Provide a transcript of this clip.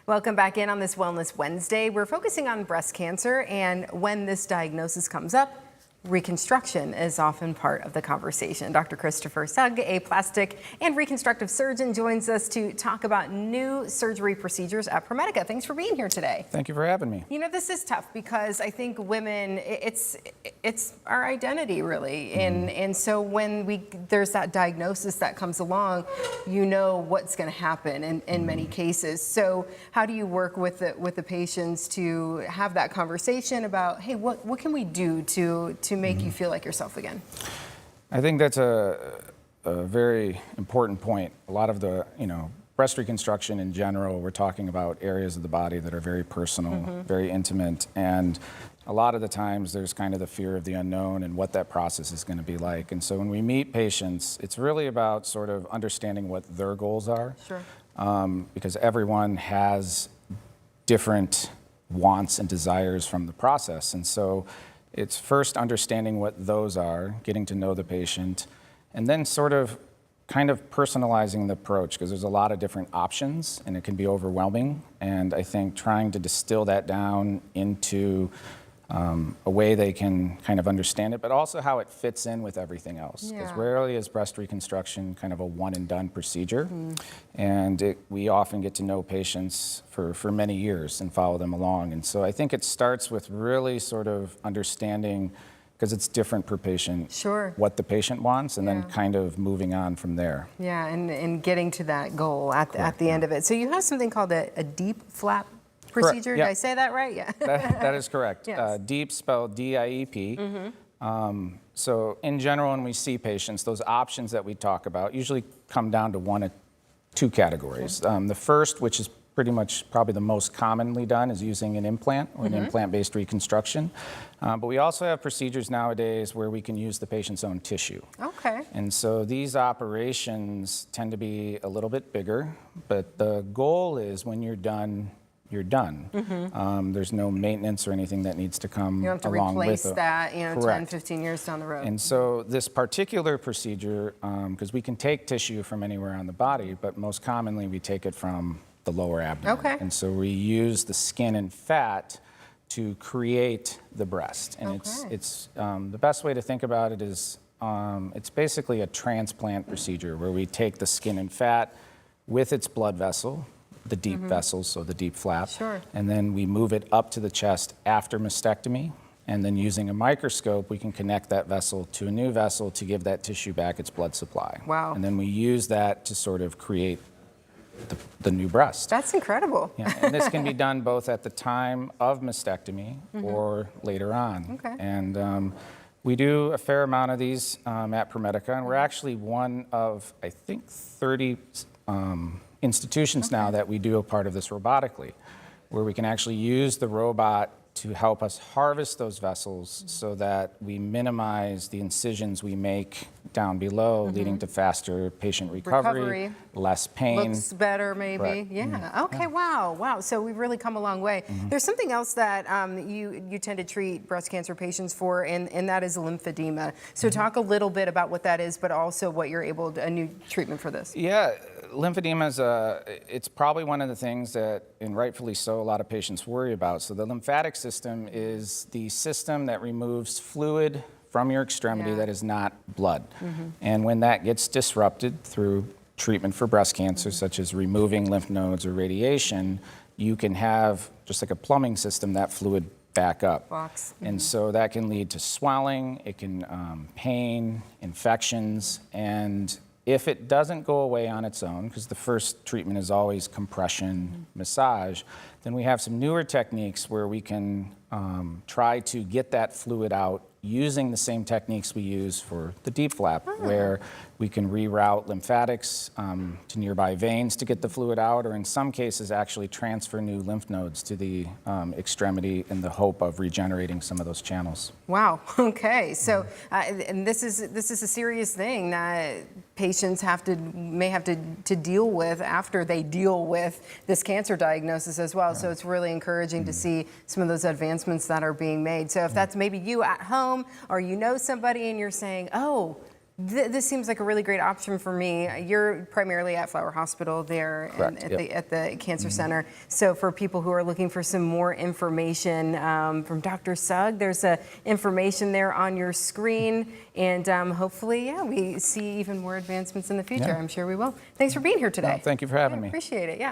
Welcome back in on this Wellness Wednesday. We're focusing on breast cancer, and when this diagnosis comes up, reconstruction is often part of the conversation. Dr. Kristoffer Sugg, a plastic and reconstructive surgeon, joins us to talk about new surgery procedures at ProMedica. Thanks for being here today. Thank you for having me. You know, this is tough because I think women, it's our identity really. And so when there's that diagnosis that comes along, you know what's going to happen in many cases. So how do you work with the patients to have that conversation about, hey, what can we do to make you feel like yourself again? I think that's a very important point. A lot of the, breast reconstruction in general, we're talking about areas of the body that are very personal, very intimate, and a lot of the times there's kind of the fear of the unknown and what that process is going to be like. And so when we meet patients, it's really about sort of understanding what their goals are. Sure. Because everyone has different wants and desires from the process. And so it's first understanding what those are, getting to know the patient, and then sort of kind of personalizing the approach, because there's a lot of different options and it can be overwhelming. And I think trying to distill that down into a way they can kind of understand it, but also how it fits in with everything else. Because rarely is breast reconstruction kind of a one and done procedure. And we often get to know patients for many years and follow them along. And so I think it starts with really sort of understanding, because it's different per patient, what the patient wants, and then kind of moving on from there. Yeah, and getting to that goal at the end of it. So you have something called a deep flap procedure. Did I say that right? Yeah. That is correct. Yes. DEEP, spelled D-I-E-P. So in general, when we see patients, those options that we talk about usually come down to one of two categories. The first, which is pretty much probably the most commonly done, is using an implant or an implant-based reconstruction. But we also have procedures nowadays where we can use the patient's own tissue. Okay. And so these operations tend to be a little bit bigger, but the goal is when you're done, you're done. There's no maintenance or anything that needs to come along with it. You don't have to replace that, 10, 15 years down the road. And so this particular procedure, because we can take tissue from anywhere on the body, but most commonly we take it from the lower abdomen. Okay. And so we use the skin and fat to create the breast. And it's the best way to think about it is it's basically a transplant procedure where we take the skin and fat with its blood vessel, the deep vessels, so the deep flap, and then we move it up to the chest after mastectomy, and then using a microscope we can connect that vessel to a new vessel to give that tissue back its blood supply. Wow. And then we use that to sort of create the new breast. That's incredible. Yeah, and this can be done both at the time of mastectomy or later on. Okay. And we do a fair amount of these at ProMedica, and we're actually one of, I think, 30 institutions now that we do a part of this robotically, where we can actually use the robot to help us harvest those vessels so that we minimize the incisions we make down below, leading to faster patient recovery, less pain. Looks better, maybe. Right. Yeah. Okay. Wow. So we've really come a long way. There's something else that you tend to treat breast cancer patients for, and that is lymphedema. So talk a little bit about what that is, but also what you're able to, a new treatment for this. Yeah. Lymphedema is it's probably one of the things that, and rightfully so, a lot of patients worry about. So the lymphatic system is the system that removes fluid from your extremity that is not blood. And when that gets disrupted through treatment for breast cancer, such as removing lymph nodes or radiation, you can have, just like a plumbing system, that fluid back up. And so that can lead to swelling, it can pain, infections, and if it doesn't go away on its own, because the first treatment is always compression, massage, then we have some newer techniques where we can try to get that fluid out using the same techniques we use for the deep flap, where we can reroute lymphatics to nearby veins to get the fluid out, or in some cases actually transfer new lymph nodes to the extremity in the hope of regenerating some of those channels. Wow. Okay. So, and this is a serious thing that patients may have to deal with after they deal with this cancer diagnosis as well. So it's really encouraging to see some of those advancements that are being made. So if that's maybe you at home, or you know somebody and you're saying, oh, This seems like a really great option for me. You're primarily at Flower Hospital there Correct, at, yep. the Cancer Center. So for people who are looking for some more information from Dr. Sugg, there's information there on your screen. And hopefully, yeah, we see even more advancements in the future. Yeah. I'm sure we will. Thanks for being here today. Well, thank you for having me. Appreciate it, yeah.